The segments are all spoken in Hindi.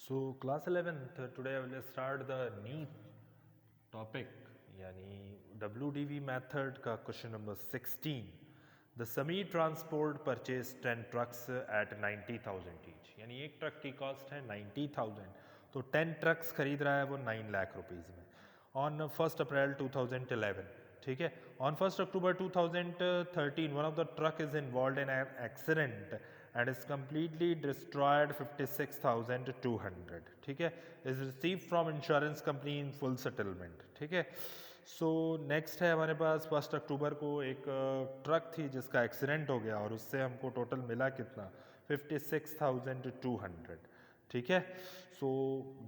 So class 11th today I will start the new topic यानी WDV method का question number 16. The semi transport purchased 10 trucks at 90,000 each. यानी एक ट्रक की कॉस्ट है 90,000 तो 10 ट्रक्स खरीद रहा है वो 9 लाख रुपीज़ में ऑन 1 अप्रैल 2011. ठीक है, on 1 October 2013 one of the truck is involve in an accident and is completely destroyed 56,200. ठीक है, is received from insurance company in full settlement. ठीक है, सो नेक्स्ट है हमारे पास 1 अक्टूबर को एक ट्रक थी जिसका एक्सीडेंट हो गया और उससे हमको टोटल मिला कितना 56,200. ठीक है, सो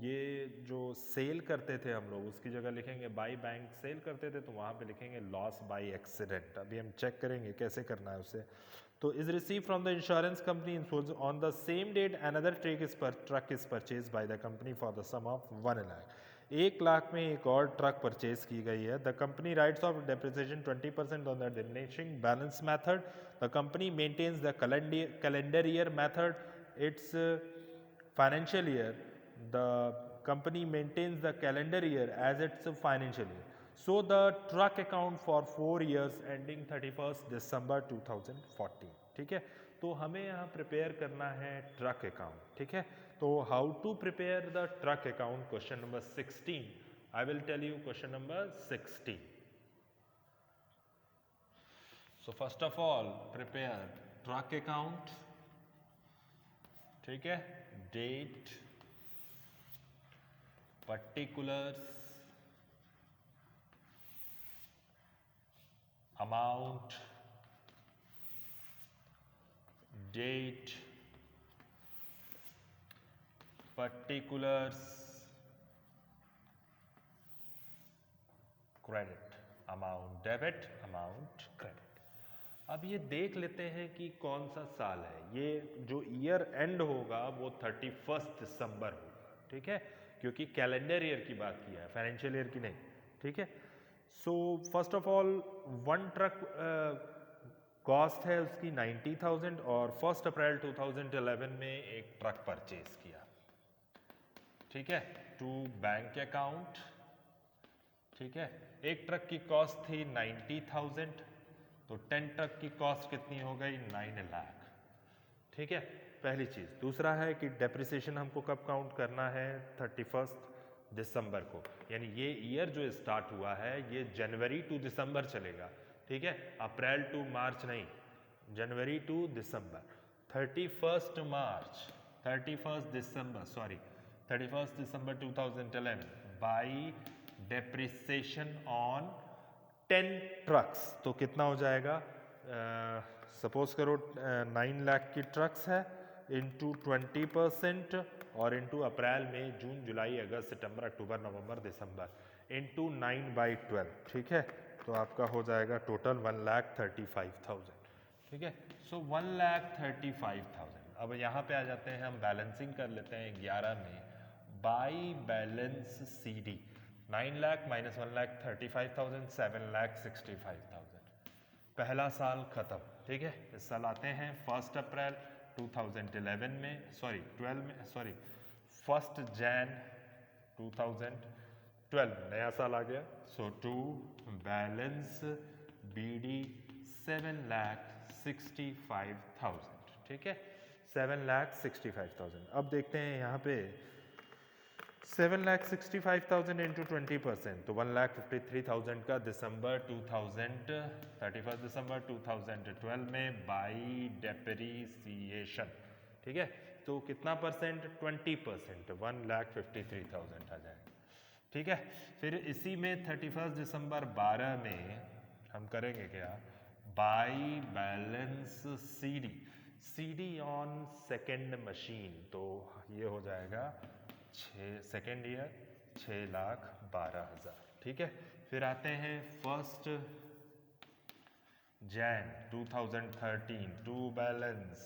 ये जो सेल करते थे हम लोग उसकी जगह लिखेंगे बाई बैंक सेल करते थे तो वहाँ पे लिखेंगे लॉस बाई एक्सीडेंट. अभी हम चेक करेंगे कैसे करना है उसे. तो is receive from the insurance company on the same date another truck is purchase by the company for the sum of 1 lakh. 1 lakh में एक और ट्रक परचेज की गई है. The company writes off depreciation 20% on the diminishing balance method. The company maintains the calendar year method. It's financial year, the company maintains the calendar year as its financial year. So the truck account for 4 years ending 31st December 2014. ठीक है, तो हमें यहाँ प्रिपेयर करना है ट्रक अकाउंट. ठीक है, तो how to prepare the truck account question number 16. I will tell you question number 16. So first of all prepare truck account. ठीक है, date, particulars, amount, date, particulars, credit, amount debit, amount credit. अब ये देख लेते हैं कि कौन सा साल है. ये जो ईयर एंड होगा वो 31 दिसंबर होगा. ठीक है, क्योंकि कैलेंडर ईयर की बात किया है, फाइनेंशियल ईयर की नहीं. ठीक है, सो first of all one truck cost है उसकी 90,000 और 1 अप्रैल 2011 में एक ट्रक परचेज किया. ठीक है, टू बैंक अकाउंट. ठीक है, एक ट्रक की कॉस्ट थी 90,000 तो 10 ट्रक की कॉस्ट कितनी हो गई 9 लाख. ठीक है, पहली चीज़. दूसरा है कि डेप्रिसिएशन हमको कब काउंट करना है 31 दिसंबर को. यानी ये ईयर जो स्टार्ट हुआ है ये जनवरी टू दिसंबर चलेगा. ठीक है, अप्रैल टू मार्च नहीं, जनवरी टू दिसंबर. 31 मार्च 31 दिसंबर सॉरी 31 दिसंबर 2011 बाई डेप्रिसिएशन ऑन 10 ट्रक्स. तो कितना हो जाएगा, सपोज करो 9 लाख की ट्रक्स है इंटू 20% और इंटू अप्रैल मई जून जुलाई अगस्त सितंबर अक्टूबर नवंबर दिसंबर इंटू 9/12. ठीक है, तो आपका हो जाएगा टोटल 1,35,000. ठीक है, सो 1,35,000. अब यहाँ पे आ जाते हैं हम, बैलेंसिंग कर लेते हैं 11 में by balance C D. 9 lakh minus 1,35,000 7,65,000. पहला साल खत्म. ठीक है, इस साल आते हैं 1 अप्रैल 2011 में सॉरी 12 में सॉरी 1 जैन 2012 नया साल आ गया. सो टू बैलेंस बी डी 7,65,000. ठीक है, 7,65,000. अब देखते हैं यहाँ पे 7,65,000 इंटू 20% तो 1,53,000 का दिसंबर 31 दिसंबर 2012 में बाई डेप्रिसिएशन. ठीक है, तो कितना परसेंट 20%, 1,53,000 आ जाएगा. ठीक है, फिर इसी में 31 दिसंबर 12 में हम करेंगे क्या, by balance C D. C D on second machine तो ये हो जाएगा 2nd ईयर 6,12,000. ठीक है, फिर आते हैं 1 Jan 2013 to balance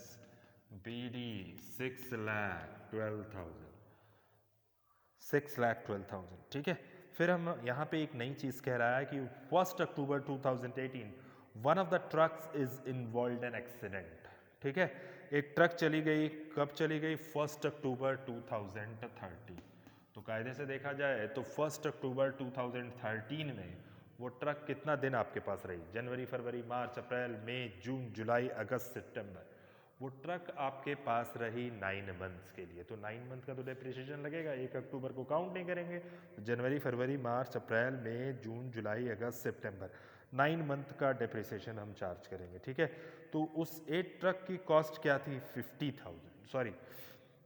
B D 6,12,000. ठीक है, फिर हम यहाँ पे एक नई चीज़ कह रहा है कि 1 अक्टूबर 2018 one of the trucks is involve in accident. ठीक है, एक ट्रक चली गई, कब चली गई? 1 अक्टूबर 2030। तो कायदे से देखा जाए तो 1 अक्टूबर 2013 में वो ट्रक कितना दिन आपके पास रही? जनवरी, फरवरी, मार्च, अप्रैल, मई, जून, जुलाई, अगस्त, सितंबर। वो ट्रक आपके पास रही 9 मंथ्स के लिए। तो 9 मंथ का तो डेप्रिसिएशन लगेगा, 1 अक्टूबर को काउंट नहीं करेंगे। जनवरी, फरवरी, मार्च, अप्रैल, मई, जून, जुलाई, अगस्त, सितंबर, 9 मंथ का डेप्रिसिएशन हम चार्ज करेंगे। ठीक है, तो उस एक ट्रक की कॉस्ट क्या थी?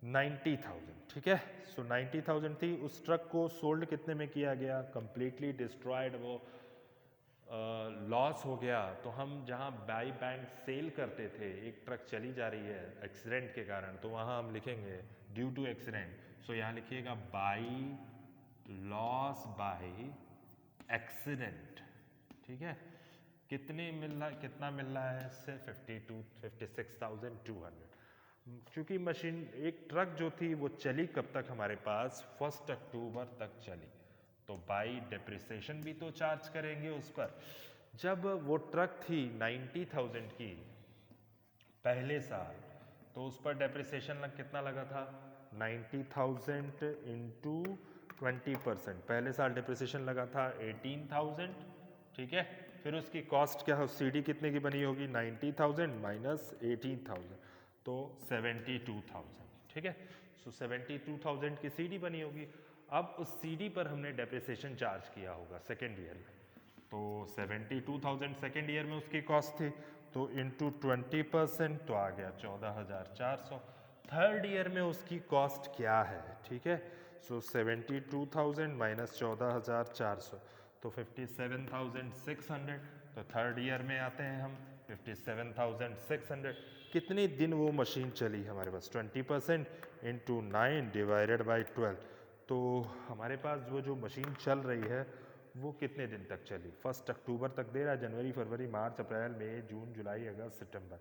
90,000। ठीक है, सो 90,000 थी। उस ट्रक को सोल्ड कितने में किया गया? कंप्लीटली डिस्ट्रॉयड, वो लॉस हो गया। तो हम जहाँ बाई बैंक सेल करते थे, एक ट्रक चली जा रही है एक्सीडेंट के कारण, तो वहाँ हम लिखेंगे ड्यू टू एक्सीडेंट। सो यहाँ लिखिएगा बाई लॉस बाई एक्सीडेंट। ठीक है, कितने मिल रहा है, कितना मिल रहा है इससे? 56,200। क्योंकि मशीन, एक ट्रक जो थी वो चली कब तक हमारे पास? 1 अक्टूबर तक चली। तो बाई डेप्रिसिएशन भी तो चार्ज करेंगे उस पर। जब वो ट्रक थी 90,000 की पहले साल, तो उस पर डेप्रिसिएशन कितना लगा था? 90,000 इंटू 20%। पहले साल डेप्रिसिएशन लगा था 18,000। ठीक है, फिर उसकी कॉस्ट क्या हो? सीडी कितने की बनी होगी? 90,000 माइनस 18,000, तो 72,000। ठीक है, सो 72,000 की सीडी बनी होगी। अब उस सीडी पर हमने डेप्रिसिएशन चार्ज किया होगा सेकेंड ईयर में, तो 72,000 सेकेंड ईयर में उसकी कॉस्ट थी, तो इंटू 20% तो आ गया 14,400। थर्ड ईयर में उसकी कॉस्ट क्या है? ठीक है, सो 72,000 माइनस 14,400, तो 57,600। तो थर्ड ईयर में आते हैं हम, 57,600। कितने दिन वो मशीन चली हमारे पास? 20% इंटू 9 डिवाइडेड बाई 12। तो हमारे पास वो जो मशीन चल रही है वो कितने दिन तक चली? 1 अक्टूबर तक दे रहा है, जनवरी, फरवरी, मार्च, अप्रैल, मई, जून, जुलाई, अगस्त, सितंबर।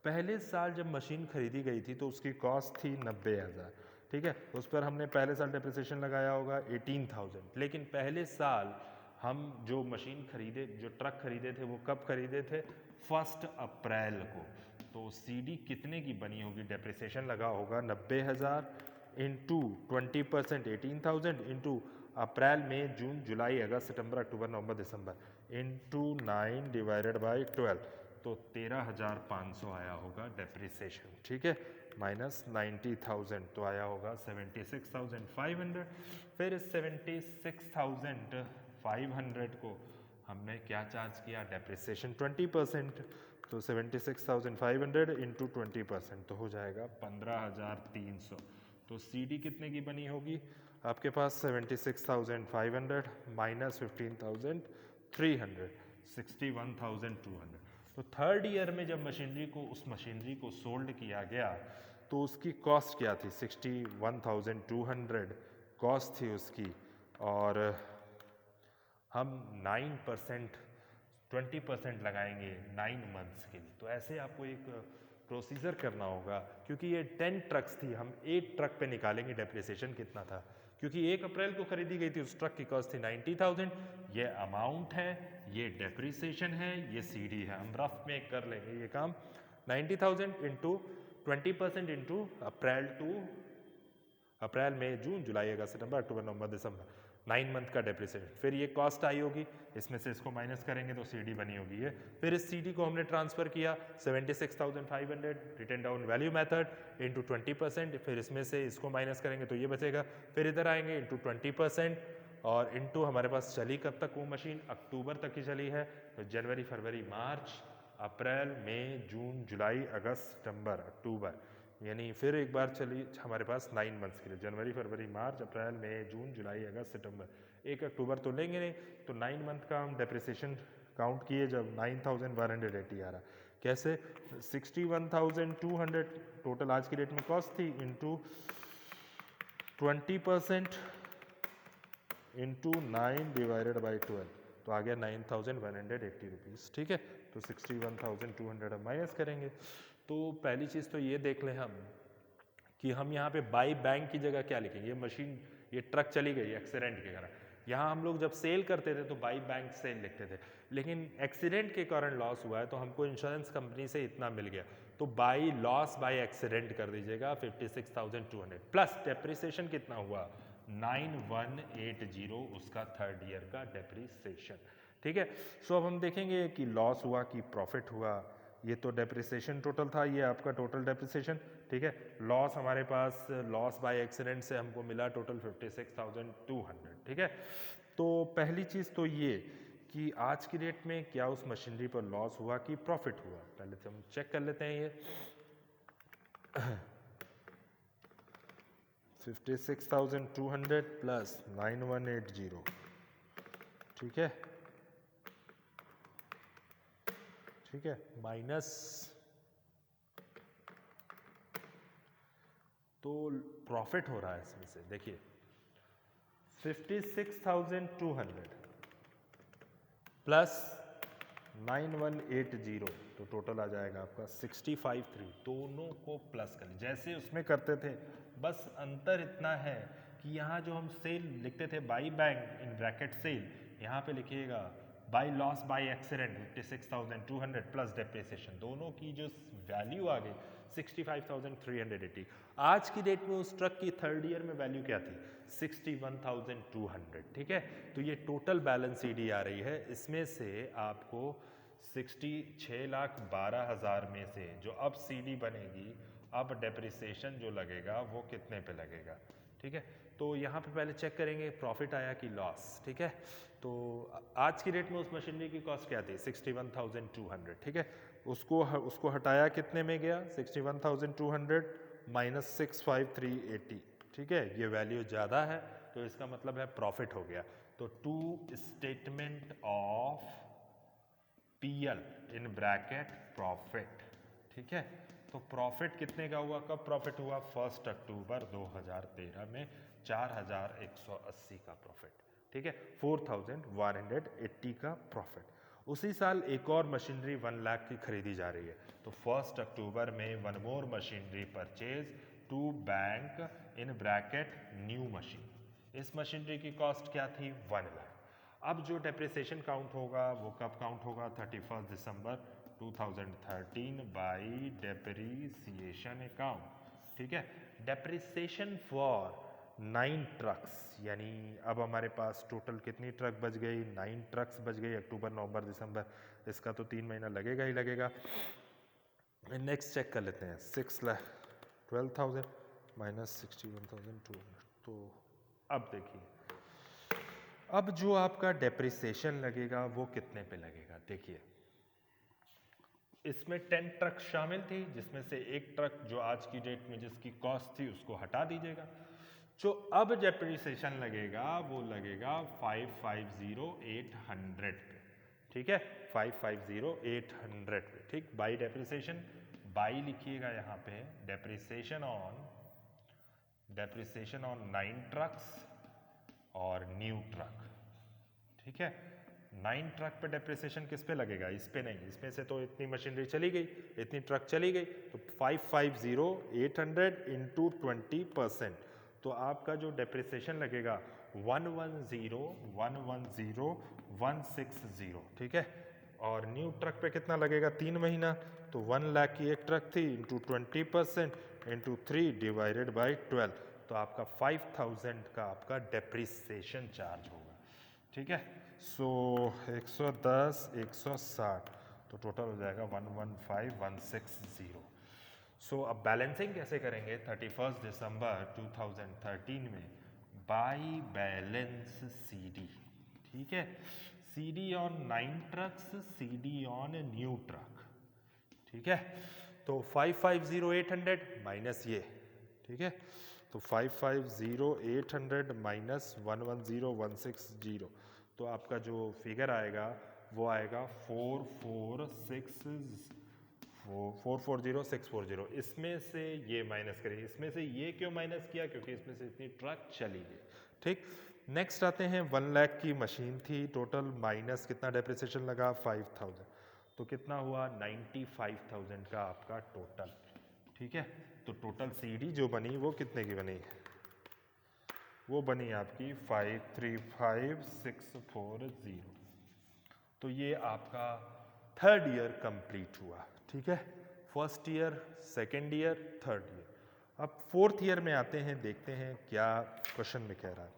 पहले साल जब मशीन खरीदी गई थी तो उसकी कॉस्ट थी 90,000। ठीक है, उस पर हमने पहले साल डेप्रिसिएशन लगाया होगा 18,000। लेकिन पहले साल हम जो मशीन खरीदे, जो ट्रक खरीदे थे, वो कब खरीदे थे? 1 अप्रैल को। तो सीडी कितने की बनी होगी? डेप्रिसिएशन लगा होगा 90,000 इंटू 20% 18,000 इंटू अप्रैल, मई, जून, जुलाई, अगस्त, सितंबर, अक्टूबर, नवंबर, दिसंबर इंटू 9 डिवाइडेड बाई 12, तो 13,500 आया होगा डेप्रिसिएशन। ठीक है, माइनस 90,000 तो आया होगा 76,500। फिर इस 76,500 को हमने क्या चार्ज किया? डेप्रिसिएशन 20%। तो 76,500 इंटू 20% तो हो जाएगा 15,300। तो सीडी कितने की बनी होगी आपके पास? 76,500 माइनस 15,300, 61,200। तो थर्ड ईयर में जब उस मशीनरी को सोल्ड किया गया तो उसकी कॉस्ट क्या थी? 61,200 कॉस्ट थी उसकी, और हम 9% 20% लगाएंगे 9 मंथ्स के लिए। तो ऐसे आपको एक प्रोसीजर करना होगा, क्योंकि ये 10 ट्रक्स थी, हम एक ट्रक पे निकालेंगे डेप्रिसिएशन कितना था, क्योंकि 1 अप्रैल को खरीदी गई थी, उस ट्रक की कॉस्ट थी 90,000। ये अमाउंट है, ये डेप्रिसिएशन है, ये सीडी है। हम रफ में कर लेंगे ये काम। 90,000 इंटू 20% इंटू अप्रैल, मई, जून, जुलाई, अगस्त, सितंबर, अक्टूबर, नवंबर, दिसंबर, 9 मंथ का डेप्रिसिएशन। फिर ये कॉस्ट आई होगी, इसमें से इसको माइनस करेंगे तो सीडी बनी होगी ये। फिर इस सीडी को हमने ट्रांसफर किया 76,500 written down value method into 20%। फिर इसमें से इसको माइनस करेंगे तो ये बचेगा। फिर इधर आएंगे इंटू 20% और इंटू हमारे पास चली कब तक वो मशीन? अक्टूबर तक की चली है। तो जनवरी, फरवरी, मार्च, अप्रैल, मई, जून, जुलाई, अगस्त, सितंबर, अक्टूबर, यानी फिर एक बार चली हमारे पास 9 मंथ्स के लिए, जनवरी, फरवरी, मार्च, अप्रैल, मई, जून, जुलाई, अगस्त, सितंबर। 1 अक्टूबर तो लेंगे नहीं, तो 9 मंथ का हम डेप्रिसिएशन काउंट किए जब 9,180 आ रहा। कैसे? 61,200 टोटल आज की डेट में कॉस्ट थी, इंटू 20% इंटू 9 डिवाइडेड बाई 12, तो आ गया 9,180 रुपीज़। ठीक है, तो 61,200 हम माइनस करेंगे। तो पहली चीज़ तो ये देख लें हम कि हम यहाँ पे बाई बैंक की जगह क्या लिखेंगे? ये मशीन, ये ट्रक चली गई एक्सीडेंट के कारण। यहाँ हम लोग जब सेल करते थे तो बाई बैंक सेल लिखते थे, लेकिन एक्सीडेंट के कारण लॉस हुआ है तो हमको इंश्योरेंस कंपनी से इतना मिल गया, तो बाई लॉस बाय एक्सीडेंट कर दीजिएगा 56,200 प्लस डेप्रिसिएशन कितना हुआ 9180 उसका थर्ड ईयर का डेप्रिसिएशन। ठीक है, सो अब हम देखेंगे कि लॉस हुआ कि प्रॉफिट हुआ। ये तो डेप्रिसिएशन टोटल था, ये आपका टोटल डेप्रिसिएशन। ठीक है, लॉस हमारे पास लॉस बाय एक्सीडेंट से हमको मिला टोटल 56,200। ठीक है, तो पहली चीज़ तो ये कि आज की डेट में क्या उस मशीनरी पर लॉस हुआ कि प्रॉफिट हुआ, पहले तो हम चेक कर लेते हैं। ये 56,200 प्लस 9180, ठीक है, ठीक है, माइनस, तो प्रॉफिट हो रहा है इसमें से, देखिए 56,200 प्लस 9180, तो टोटल आ जाएगा आपका 65,300। दोनों को प्लस कर जैसे उसमें करते थे, बस अंतर इतना है कि यहाँ जो हम सेल लिखते थे by bank in bracket sale, यहाँ पे लिखिएगा by loss by accident 56,200 plus depreciation, दोनों की जो वैल्यू आ गई 65,380। आज की डेट में उस ट्रक की थर्ड ईयर में वैल्यू क्या थी 61,200। ठीक है, तो ये टोटल बैलेंस सीडी आ रही है, इसमें से आपको 66,12,000 में से जो अब सीडी बनेगी, अब डेप्रिसिएशन जो लगेगा वो कितने पे लगेगा। ठीक है, तो यहाँ पे पहले चेक करेंगे प्रॉफिट आया कि लॉस। ठीक है, तो आज की डेट में उस मशीनरी की कॉस्ट क्या थी 61,200। ठीक है, उसको हटाया कितने में गया 61,200 माइनस 65,380। ठीक है, ये वैल्यू ज़्यादा है तो इसका मतलब है प्रॉफिट हो गया। तो to statement of PL in bracket profit. ठीक है, तो प्रॉफिट कितने का हुआ, कब प्रॉफिट हुआ 1 अक्टूबर 2013 में 4,180 का प्रॉफिट। ठीक है, 4,180 का प्रॉफिट। उसी साल एक और मशीनरी 1 लाख की खरीदी जा रही है, तो 1 अक्टूबर में one more machinery purchase to bank in bracket new machine. इस मशीनरी की कॉस्ट क्या थी 1 लाख। अब जो डेप्रिसिएशन काउंट होगा वो कब काउंट होगा 31 दिसंबर 2013 बाई डेप्रिसिएशन अकाउंट। ठीक है, डेप्रिसिएशन फॉर 9 ट्रक्स, यानी अब हमारे पास टोटल कितनी ट्रक बच गई 9 ट्रक्स बच गई अक्टूबर नवंबर दिसंबर, इसका तो 3 महीना लगेगा ही लगेगा। नेक्स्ट चेक कर लेते हैं 6,12,000 माइनस 61,200। तो अब देखिए, अब जो आपका डेप्रिसिएशन लगेगा वो कितने पे लगेगा, देखिए इसमें 10 ट्रक शामिल थी, जिसमें से एक ट्रक जो आज की डेट में जिसकी कॉस्ट थी उसको हटा दीजिएगा। जो अब डेप्रिसिएशन लगेगा वो लगेगा 550,800 पे। ठीक है, 550,800 पे। ठीक, बाई डेप्रिसिएशन, बाई लिखिएगा यहाँ पे डेप्रिसिएशन ऑन 9 ट्रक्स और न्यू ट्रक। ठीक है, 9 ट्रक पे डेप्रिसिएशन किस पे लगेगा, इस पे नहीं, इसमें से तो इतनी मशीनरी चली गई, इतनी ट्रक चली गई, तो 550,800 इंटू 20%, तो आपका जो डेप्रिसिएशन लगेगा 110,110,160। ठीक है, और न्यू ट्रक पे कितना लगेगा 3 महीना, तो 1 लाख की एक ट्रक थी इंटू 20% इंटू 3 डिवाइडेड बाई 12, तो आपका 5,000 का आपका डेप्रिसिएशन चार्ज होगा। ठीक है, सो 110 160, तो टोटल हो जाएगा 115,160। सो अब बैलेंसिंग कैसे करेंगे 31 दिसंबर 2013 में बाई बैलेंस सीडी। ठीक है, CD on 9 trucks, CD on new truck. ठीक है, तो 550,800 माइनस ये। ठीक है, तो 550,800 माइनस 110,160, तो आपका जो फिगर आएगा वो आएगा 440,640। इसमें से ये माइनस करिए, इसमें से ये क्यों माइनस किया, क्योंकि इसमें से इतनी ट्रक चली गई। ठीक, नेक्स्ट आते हैं 1 लाख की मशीन थी टोटल, माइनस कितना डेप्रिसिएशन लगा 5,000, तो कितना हुआ 95,000 का आपका टोटल। ठीक है, तो टोटल सीडी जो बनी वो कितने की बनी, वो बनी आपकी 535,640। तो ये आपका थर्ड ईयर कंप्लीट हुआ। ठीक है, first year, second year, third year. अब फोर्थ ईयर में आते हैं, देखते हैं क्या क्वेश्चन में कह रहा है।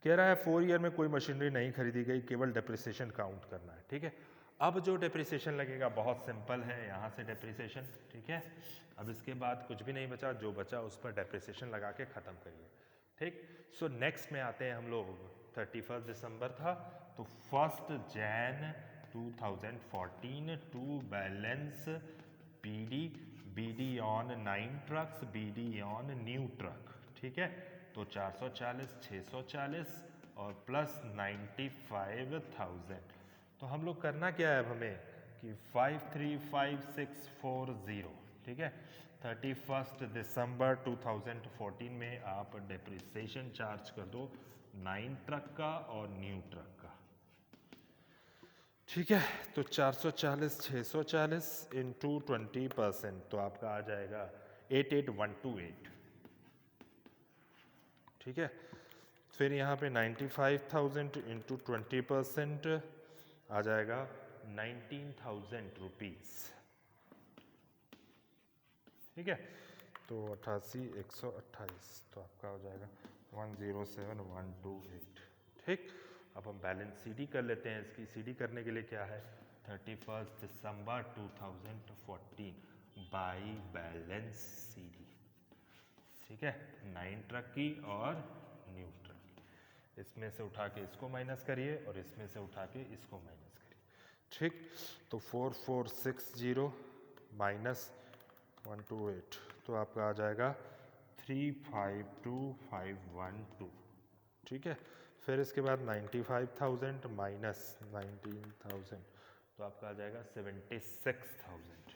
कह रहा है 4 ईयर में कोई मशीनरी नहीं खरीदी गई, केवल डेप्रिसिएशन काउंट करना है। ठीक है, अब जो डेप्रिसिएशन लगेगा बहुत सिंपल है, यहाँ से डेप्रिसिएशन। ठीक है, अब इसके बाद कुछ भी नहीं बचा, जो बचा उस पर डेप्रिसिएशन लगा के ख़त्म करिए। ठीक, सो नेक्स्ट में आते हैं हम लोग। 31 दिसंबर था, तो 1 Jan 2014 to balance BD on 9 trucks, BD on new truck. ठीक है, तो 440, 640 और प्लस 95,000। तो हम लोग करना क्या है अब हमें कि 535640। ठीक है, 31 दिसंबर 2014 में आप डेप्रिसिएशन चार्ज कर दो 9 ट्रक का और न्यू ट्रक का। ठीक है, तो 440, 640 इंटू 20%, तो आपका आ जाएगा 88,128। ठीक है, फिर यहाँ पे 95,000 इंटू 20% आ जाएगा 19,000 रुपीज़। ठीक है, तो 88, 128, तो आपका हो जाएगा 107,128। ठीक, अब हम बैलेंस सीडी कर लेते हैं। इसकी सीडी करने के लिए क्या है, 31 दिसंबर 2014 बाई बैलेंस सीडी। ठीक है, 9 ट्रक की और न्यू ट्रक की, इसमें से उठा के इसको माइनस करिए और इसमें से उठा के इसको माइनस करिए। ठीक, तो 4460 माइनस 128, तो आपका आ जाएगा 352512। ठीक है, फिर इसके बाद 95,000 माइनस 19,000, तो आपका आ जाएगा 76,000।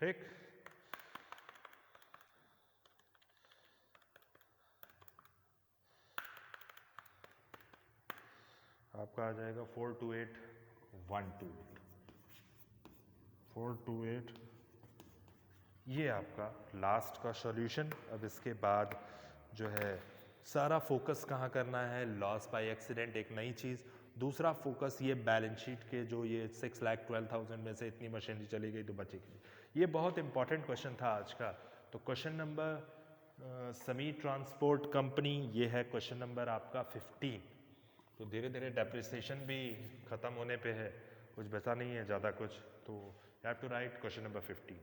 ठीक, आपका आ जाएगा 428,128, 428। ये आपका लास्ट का सॉल्यूशन। अब इसके बाद जो है सारा फोकस कहाँ करना है, लॉस बाय एक्सीडेंट एक नई चीज़, दूसरा फोकस ये बैलेंस शीट के जो ये 6,12,000 में से इतनी मशीनरी चली गई तो बचेगी। ये बहुत इंपॉर्टेंट क्वेश्चन था आज का। तो क्वेश्चन नंबर समी ट्रांसपोर्ट कंपनी, ये है क्वेश्चन नंबर आपका 15। तो धीरे धीरे डेप्रिसिएशन भी ख़त्म होने पे है, कुछ बचा नहीं है ज़्यादा कुछ, तो you have to write question number 15।